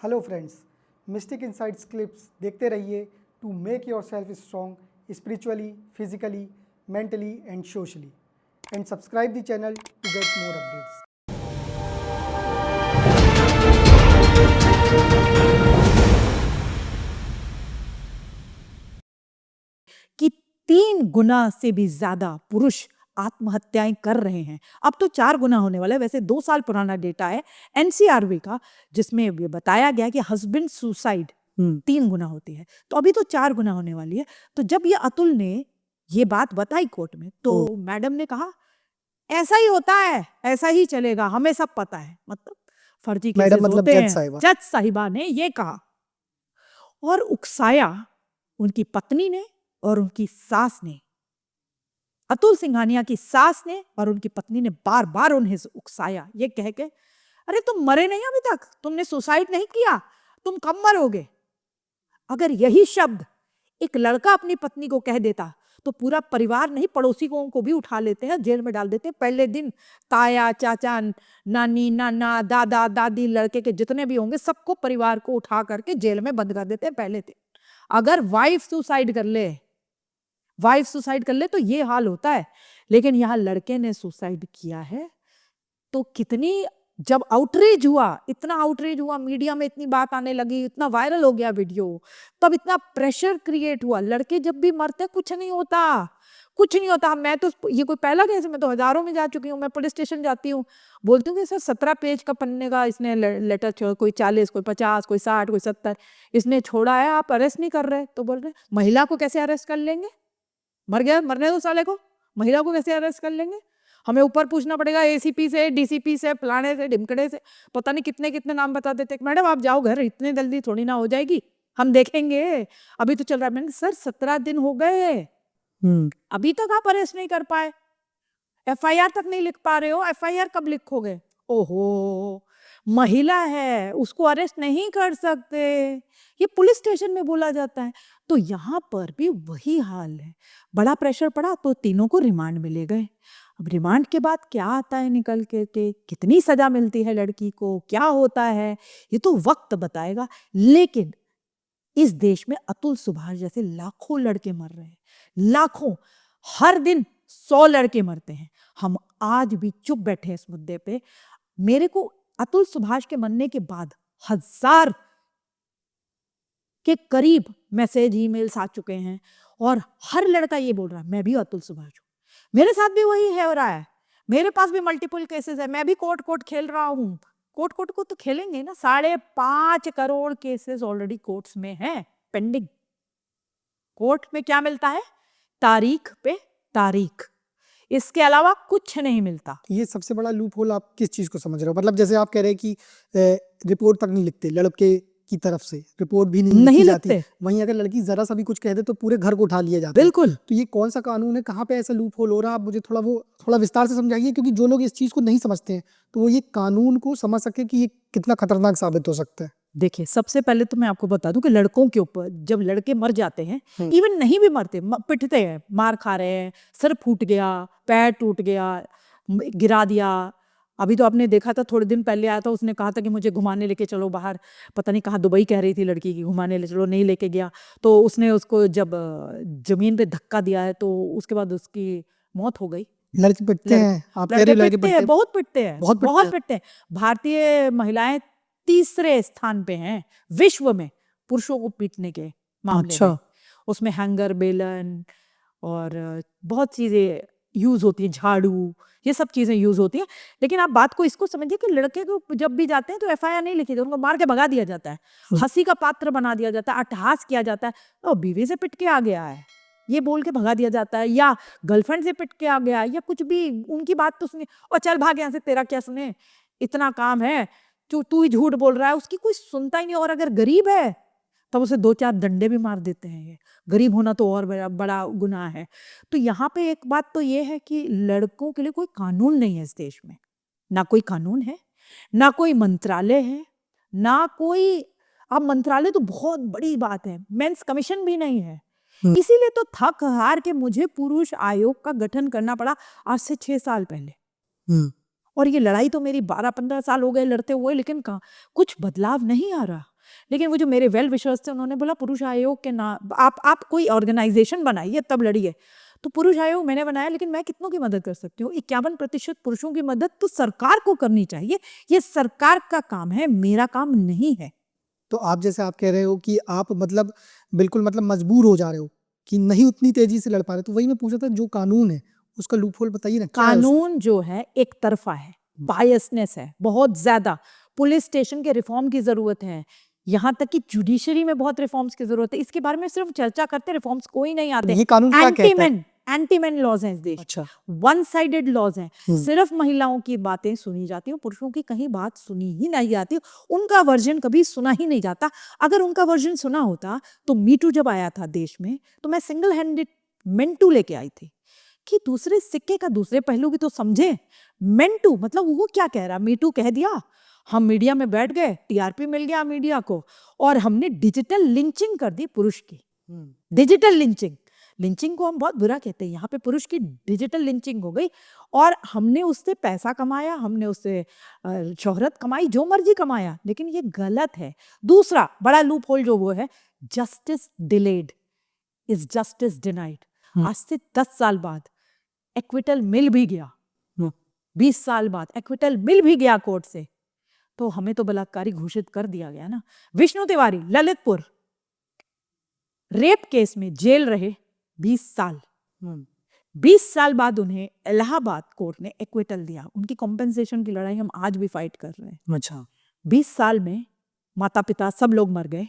Hello friends, mystic insights clips देखते रहिए to make yourself strong spiritually, physically, mentally and socially, and subscribe the channel to get more updates. कि 3 गुना से भी ज्यादा पुरुष आत्महत्याएं कर रहे हैं। अब तो 4 गुना होने वाला है। वैसे 2 साल पुराना डेटा है एनसीआरबी का, जिसमें ये बताया गया कि हस्बैंड सुसाइड 3 गुना होती है, तो अभी तो 4 गुना होने वाली है। तो जब ये अतुल ने ये बात बताई कोर्ट में, तो मैडम ने कहा ऐसा ही होता है, ऐसा ही चलेगा, हमें सब पता है। मतलब फर्जी केसेस मैडम मतलब होते जज हैं। साहिबा। जज साहिबा ने ये कहा और उकसाया उनकी पत्नी ने और उनकी सास ने। अतुल सिंघानिया की सास ने और उनकी पत्नी ने बार बार उन्हें उकसाया, ये कह के अरे तुम मरे नहीं अभी तक, तुमने सुसाइड नहीं किया, तुम कब मरोगे। अगर यही शब्द एक लड़का अपनी पत्नी को कह देता तो पूरा परिवार नहीं, पड़ोसी को भी उठा लेते हैं, जेल में डाल देते हैं। पहले दिन ताया, चाचा, नानी, नाना, दादा, दादी, लड़के के जितने भी होंगे सबको, परिवार को उठा करके जेल में बंद कर देते हैं पहले दिन। अगर वाइफ सुसाइड कर ले तो ये हाल होता है। लेकिन यहां लड़के ने सुसाइड किया है, तो कितनी, जब आउटरीच हुआ, इतना आउटरीच हुआ, मीडिया में इतनी बात आने लगी, इतना वायरल हो गया वीडियो, तब इतना प्रेशर क्रिएट हुआ। लड़के जब भी मरते कुछ नहीं होता, कुछ नहीं होता। मैं तो, ये कोई पहला केस, मैं तो हजारों में जा चुकी हूँ। मैं पुलिस स्टेशन जाती हूँ, बोलती हूँ कि सर 17 पेज का पन्ने का इसने लेटर छोड़ा, कोई 40, कोई 50, कोई 60, कोई 70 इसने छोड़ा है, आप अरेस्ट नहीं कर रहे। तो बोल रहे महिला को कैसे अरेस्ट कर लेंगे, मर गया, मरने दो साले को, महिला को कैसे अरेस्ट कर लेंगे। हमें ऊपर पूछना पड़ेगा, एसीपी से, डीसीपी से, फलाने से, ढिमकड़े से, पता नहीं कितने कितने नाम बता देते। मैडम आप जाओ घर, इतनी जल्दी थोड़ी ना हो जाएगी, हम देखेंगे, अभी तो चल रहा है। मैंने सर 17 दिन हो गए, अभी तक आप अरेस्ट नहीं कर पाए, एफआईआर तक नहीं लिख पा रहे हो। एफआईआर कब लिखोगे। ओहो, महिला है, उसको अरेस्ट नहीं कर सकते, ये पुलिस स्टेशन में बोला जाता है। तो यहां पर भी वही हाल है। बड़ा प्रेशर पड़ा तो तीनों को रिमांड मिले गए। अब रिमांड के बाद क्या आता है निकल के, कितनी सजा मिलती है लड़की को, क्या होता है, ये तो वक्त बताएगा। लेकिन इस देश में अतुल सुभाष जैसे लाखों लड़के मर रहे हैं, लाखों, हर दिन 100 लड़के मरते हैं। हम आज भी चुप बैठे हैं इस मुद्दे पे। मेरे को अतुल सुभाष के मरने के बाद 1000 के करीब मैसेज, ईमेल्स आ चुके हैं, और हर लड़का ये बोल रहा है मैं भी अतुल सुभाष हूं, मेरे साथ भी वही है हो रहा है, मेरे पास भी मल्टीपल केसेस है, मैं भी कोर्ट खेल रहा हूं। कोर्ट को तो खेलेंगे ना, 5.5 करोड़ केसेस ऑलरेडी कोर्ट्स में हैं पेंडिंग। कोर्ट में क्या मिलता है, तारीख पे तारीख, इसके अलावा कुछ नहीं मिलता। ये सबसे बड़ा लूप होल आप किस चीज़ को समझ रहे हो? मतलब जैसे आप कह रहे हैं कि रिपोर्ट तक नहीं लिखते, लड़के की तरफ से रिपोर्ट भी नहीं लिखी जाती, वहीं अगर लड़की जरा सा भी कुछ कह दे तो पूरे घर को उठा लिया जाता है। बिल्कुल। तो ये कौन सा कानून है, कहाँ पे ऐसा लूप होल हो रहा है? आप मुझे थोड़ा विस्तार से समझाइए, क्योंकि जो लोग इस चीज़ को नहीं समझते हैं तो वो ये कानून को समझ सके कि ये कितना खतरनाक साबित हो सकता है। देखिए, सबसे पहले तो मैं आपको बता दूं कि लड़कों के ऊपर जब लड़के मर जाते हैं, इवन नहीं भी मरते, पिटते हैं, मार खा रहे हैं, सर फूट गया, पैर टूट गया, गिरा दिया। अभी तो आपने देखा था, थोड़े दिन पहले आया था, उसने कहा था कि मुझे घुमाने लेके चलो बाहर, पता नहीं कहाँ, दुबई कह रही थी लड़की की, घुमाने ले चलो, नहीं लेके गया, तो उसने उसको जब जमीन पे धक्का दिया है तो उसके बाद उसकी मौत हो गई। लड़के पिटते हैं, आप कह रहे हो लड़के पिटते हैं? बहुत पिटते हैं, बहुत पिटते हैं। भारतीय महिलाएं तीसरे स्थान पे हैं विश्व में पुरुषों को पीटने के मामले में। उसमें हैंगर, बेलन और बहुत चीजें यूज होती है, झाड़ू, ये सब चीजें यूज होती हैं। लेकिन आप बात को इसको समझिए कि लड़के को जब भी जाते हैं तो एफआईआर नहीं लिखी जाती, उनको मार के भगा दिया जाता है, हंसी का पात्र बना दिया जाता है, अट्टहास किया जाता है, और बीवी से पिट के आ गया है ये बोल के भगा दिया जाता है, या गर्लफ्रेंड से पिट के आ गया, या कुछ भी, उनकी बात तो सुने और चल भाग यहाँ से, तेरा क्या सुने, इतना काम है, तू ही झूठ बोल रहा है, उसकी कोई सुनता ही नहीं। और अगर गरीब है तब उसे 2-4 डंडे भी मार देते हैं। ये गरीब होना तो और बड़ा गुनाह है। तो यहाँ पे एक बात तो ये है कि लड़कों के लिए कोई कानून नहीं है इस देश में, ना कोई कानून है, ना कोई मंत्रालय है, ना कोई, अब मंत्रालय तो बहुत बड़ी बात है, मेंस कमीशन भी नहीं है। इसीलिए तो थक हार के मुझे पुरुष आयोग का गठन करना पड़ा आज से 6 साल पहले। और ये लड़ाई तो मेरी 12-15 साल हो गए लड़ते हुए, लेकिन कुछ बदलाव नहीं आ रहा। लेकिन वो जो मेरे वेल विशर्स थे उन्होंने बोला पुरुष आयोग के ना आप कोई ऑर्गेनाइजेशन बनाइए तब लड़िए। तो पुरुष आयोग मैंने बनाया, लेकिन मैं कितनों की मदद कर सकती हूँ? 51% पुरुषों की मदद तो सरकार को करनी चाहिए। ये सरकार का काम है, मेरा काम नहीं है। तो आप जैसे आप कह रहे हो कि आप मतलब बिल्कुल मतलब मजबूर हो जा रहे हो कि नहीं उतनी तेजी से लड़ पा रहे, तो वही मैं पूछा था, जो कानून है उसका लूपहोल बताइए ना, क्या है उसका? कानून जो है एक तरफा है, बायसनेस है बहुत ज्यादा। पुलिस स्टेशन के रिफॉर्म की जरूरत है, यहाँ तक कि जुडिशरी में बहुत रिफॉर्म्स की जरूरत है। इसके बारे में सिर्फ चर्चा करते, रिफॉर्म्स कोई नहीं आते। ये कानून क्या कहता है? एंटी मेन लॉज हैं इस देश, अच्छा। वन साइडेड लॉज हैं। सिर्फ महिलाओं की बातें सुनी जाती हैं, पुरुषों की कहीं बात सुनी ही नहीं जाती, उनका वर्जन कभी सुना ही नहीं जाता। अगर उनका वर्जन सुना होता तो मीटू जब आया था देश में, तो मैं सिंगल हैंडेड मेंटू लेके आई थी कि दूसरे सिक्के का दूसरे पहलू भी तो समझे। मेंटू मतलब वो क्या कह रहा, मीटू कह दिया, हम मीडिया में बैठ गए, टीआरपी मिल गया मीडिया को, और हमने डिजिटल लिंचिंग कर दी पुरुष की। डिजिटल लिंचिंग, लिंचिंग को हम बहुत बुरा कहते हैं, यहाँ पे पुरुष की डिजिटल लिंचिंग हो गई, और हमने उससे पैसा कमाया, हमने उससे शोहरत कमाई, जो मर्जी कमाया, लेकिन ये गलत है। दूसरा बड़ा लूप होल जो वो है, justice delayed is justice denied. आज से 10 साल बाद एक्विटल मिल भी गया, 20 साल बाद एक्विटल मिल भी गया कोर्ट से, तो हमें तो बलात्कारी घोषित कर दिया गया ना। विष्णु तिवारी ललितपुर रेप केस में जेल रहे 20 साल। 20 साल बाद उन्हें इलाहाबाद कोर्ट ने एक्विटल दिया। उनकी कॉम्पेंसेशन की लड़ाई हम आज भी फाइट कर रहे हैं। अच्छा। 20 साल में माता पिता सब लोग मर गए,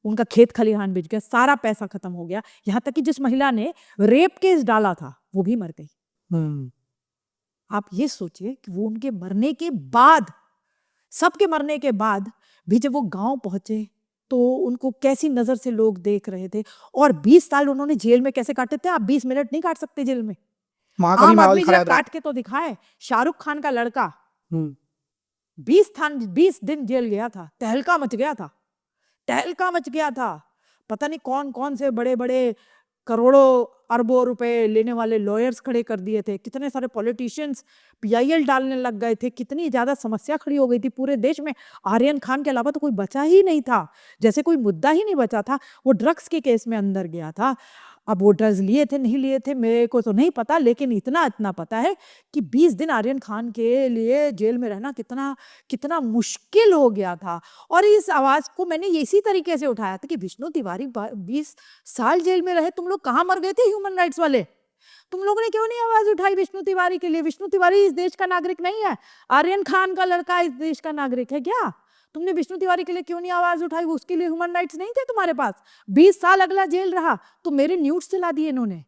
उनका खेत खलिहान बिक गया, सारा पैसा खत्म हो गया, यहाँ तक कि जिस महिला ने रेप केस डाला था वो भी मर गई। आप ये सोचिए कि वो उनके मरने के बाद, सबके मरने के बाद भी जब वो गांव पहुंचे तो उनको कैसी नजर से लोग देख रहे थे, और 20 साल उन्होंने जेल में कैसे काटे थे। आप 20 मिनट नहीं काट सकते जेल में, आम आदमी जरा काट के तो दिखाए। शाहरुख खान का लड़का 20 दिन जेल गया था, तहलका मच गया था, तहलका मच गया था। पता नहीं कौन कौन से बड़े बड़े करोड़ों अरबों रुपए लेने वाले लॉयर्स खड़े कर दिए थे, कितने सारे पॉलिटिशियंस पीआईएल डालने लग गए थे, कितनी ज्यादा समस्या खड़ी हो गई थी पूरे देश में। आर्यन खान के अलावा तो कोई बचा ही नहीं था, जैसे कोई मुद्दा ही नहीं बचा था। वो ड्रग्स के केस में अंदर गया था। अब वो ड्रग्स लिए थे नहीं लिए थे मेरे को तो नहीं पता, लेकिन इतना पता है कि 20 दिन आर्यन खान के लिए जेल में रहना कितना कितना मुश्किल हो गया था। और इस आवाज को मैंने इसी तरीके से उठाया था कि विष्णु तिवारी 20 साल जेल में रहे, तुम लोग कहाँ मर गए थे ह्यूमन राइट्स वाले? तुम लोगों ने क्यों नहीं आवाज उठाई विष्णु तिवारी के लिए? विष्णु तिवारी इस देश का नागरिक नहीं है, आर्यन खान का लड़का इस देश का नागरिक है क्या? तुमने विष्णु तिवारी के लिए क्यों नहीं आवाज उठाई? उसके लिए ह्यूमन राइट्स नहीं थे तुम्हारे पास? 20 साल अगला जेल रहा तो मेरे न्यूड्स चला दिए इन्होंने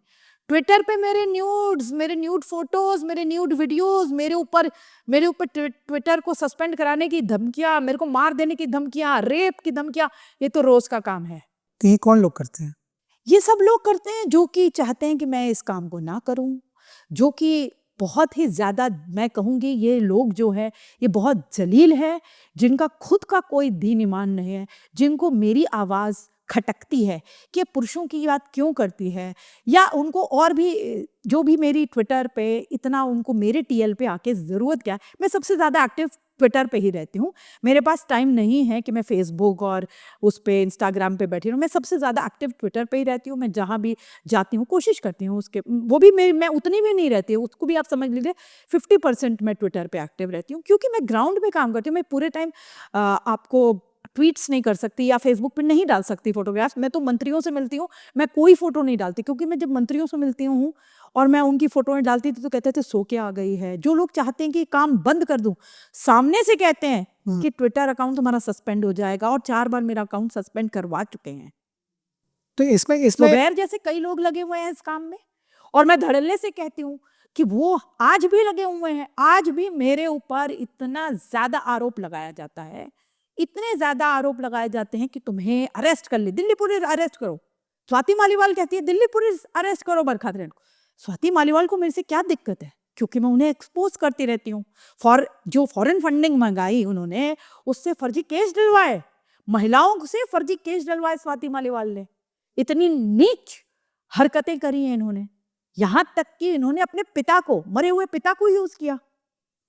ट्विटर पे, मेरे न्यूड्स, मेरे न्यूड फोटोज, मेरे न्यूड वीडियोस, मेरे ऊपर ट्विटर को सस्पेंड कराने की धमकियां, मेरे को मार देने की धमकियां, रेप की धमकियां, ये तो रोज का काम है। तो ये कौन लोग करते हैं? ये सब लोग करते हैं जो कि चाहते हैं कि मैं इस काम को ना करूं, जो कि बहुत ही ज्यादा, मैं कहूंगी ये लोग जो है ये बहुत जलील है, जिनका खुद का कोई दीन ईमान नहीं है, जिनको मेरी आवाज खटकती है कि ये पुरुषों की बात क्यों करती है, या उनको और भी जो भी मेरी ट्विटर पे इतना उनको मेरे टीएल पे आके ज़रूरत क्या है। मैं सबसे ज़्यादा एक्टिव ट्विटर पे ही रहती हूँ, मेरे पास टाइम नहीं है कि मैं फेसबुक और उस पे इंस्टाग्राम पे बैठी रहूँ। मैं सबसे ज़्यादा एक्टिव ट्विटर पे ही रहती हूँ। मैं जहाँ भी जाती हूँ कोशिश करती हूँ उसके, वो भी मैं उतनी भी नहीं रहती हूँ, उसको भी आप समझ लीजिए 50% मैं ट्विटर पे एक्टिव रहती हूँ, क्योंकि मैं ग्राउंड पे काम करती हूँ। मैं पूरे टाइम आपको ट्वीट्स नहीं कर सकती या फेसबुक पे नहीं डाल सकती फोटोग्राफ्स। मैं तो मंत्रियों से मिलती हूँ, मैं कोई फोटो नहीं डालती, क्योंकि मैं जब मंत्रियों से मिलती हूँ और मैं उनकी फोटो डालती थी तो कहते थे सो के आ गई है। जो लोग चाहते हैं कि काम बंद कर दूं, सामने से कहते हैं कि ट्विटर अकाउंट तुम्हारा सस्पेंड हो जाएगा, और 4 बार मेरा अकाउंट सस्पेंड करवा चुके हैं। तो इसमें जुबैर जैसे कई लोग लगे हुए हैं इस काम में, और मैं धड़ल्ले से कहती हूँ कि वो आज भी लगे हुए हैं। आज भी मेरे ऊपर इतना ज्यादा आरोप लगाया जाता है, इतने ज्यादा आरोप लगाए जाते हैं कि तुम्हें अरेस्ट कर ले, दिल्ली पुलिस अरेस्ट करो। स्वाति मालीवाल कहती है दिल्ली पुलिस अरेस्ट करो बरखा को। स्वाति मालीवाल को मेरे से क्या दिक्कत है? क्योंकि मैं उन्हें एक्सपोज करती रहती हूँ। जो फॉरेन फंडिंग मंगाई उन्होंने, उससे फर्जी केस डलवाए, महिलाओं से फर्जी केस डलवाए स्वाति मालीवाल ने। इतनी नीच हरकतें करी हैं इन्होंने, यहां तक कि इन्होंने अपने पिता को, मरे हुए पिता को यूज किया।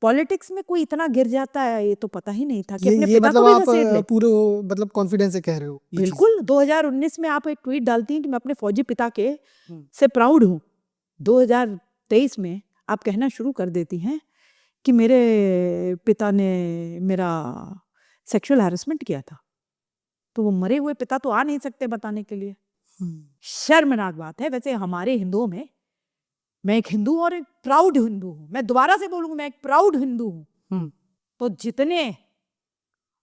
पॉलिटिक्स में कोई इतना गिर जाता है, ये तो पता ही नहीं था कि अपने ये पिता मतलब को भी आप घसीट ले। पूरे मतलब कॉन्फिडेंस से कह रहे हो ये चीज़? बिल्कुल 2019 में आप एक ट्वीट डालती हैं कि मैं अपने फौजी पिता के हम्म। से प्राउड हूँ। 2023 में आप कहना शुरू कर देती हैं कि मेरे पिता ने मेरा सेक्सुअल हैरेसमेंट किया था। तो वो मरे हुए पिता तो आ नहीं सकते बताने के लिए। शर्मनाक बात है। वैसे हमारे हिंदुओं में, मैं एक हिंदू और एक प्राउड हिंदू हूँ, मैं दोबारा से बोलूँ, मैं एक प्राउड हिंदू हूँ। तो जितने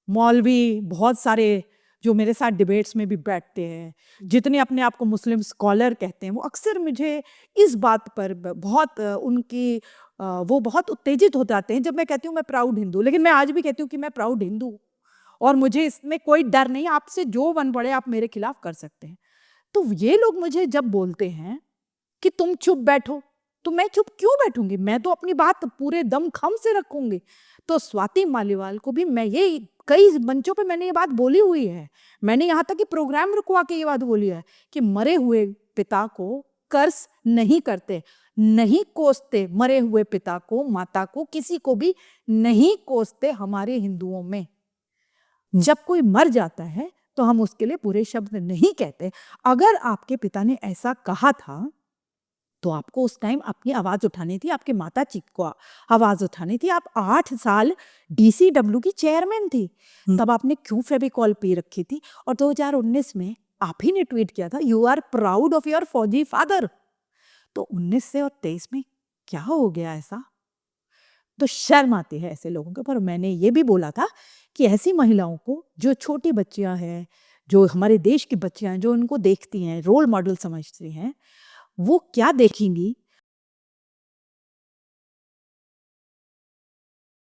मौलवी, बहुत सारे जो मेरे साथ डिबेट्स में भी बैठते हैं, जितने अपने आप को मुस्लिम स्कॉलर कहते हैं, वो अक्सर मुझे इस बात पर बहुत वो बहुत उत्तेजित हो जाते हैं जब मैं कहती हूँ मैं प्राउड हिंदू। लेकिन मैं आज भी कहती हूँ कि मैं प्राउड हिंदू हूँ और मुझे इसमें कोई डर नहीं। आपसे जो बन पड़े आप मेरे खिलाफ कर सकते हैं। तो ये लोग मुझे जब बोलते हैं कि तुम चुप बैठो, तो मैं चुप क्यों बैठूंगी? मैं तो अपनी बात पूरे दम खम से रखूंगी। तो स्वाति मालीवाल को भी मैं ये कई मंचों पे मैंने ये बात बोली हुई है। मैंने यहाँ तक कि प्रोग्राम रुकवा के ये बात बोली है कि मरे हुए पिता को कर्ज नहीं करते, नहीं कोसते। मरे हुए पिता को, माता को, किसी को भी नहीं कोसते हमारे हिंदुओं में। जब कोई मर जाता है तो हम उसके लिए बुरे शब्द नहीं कहते। अगर आपके पिता ने ऐसा कहा था तो आपको उस टाइम अपनी आवाज उठानी थी, आपके माता जी को आवाज उठानी थी। आप 8 साल DCW की चेयरमैन थी, तब आपने क्यों फेविकॉल पी रखी थी? और 2019 में आप ही ने ट्वीट किया था, you are proud of your फौजी फादर। तो 19 से और 23 में क्या हो गया ऐसा? तो शर्म आती है ऐसे लोगों को। पर मैंने ये भी बोला था कि ऐसी महिलाओं को, जो छोटी बच्चियां हैं, जो हमारे देश की बच्चियां हैं, जो उनको देखती हैं, रोल मॉडल समझती हैं, वो क्या देखेंगी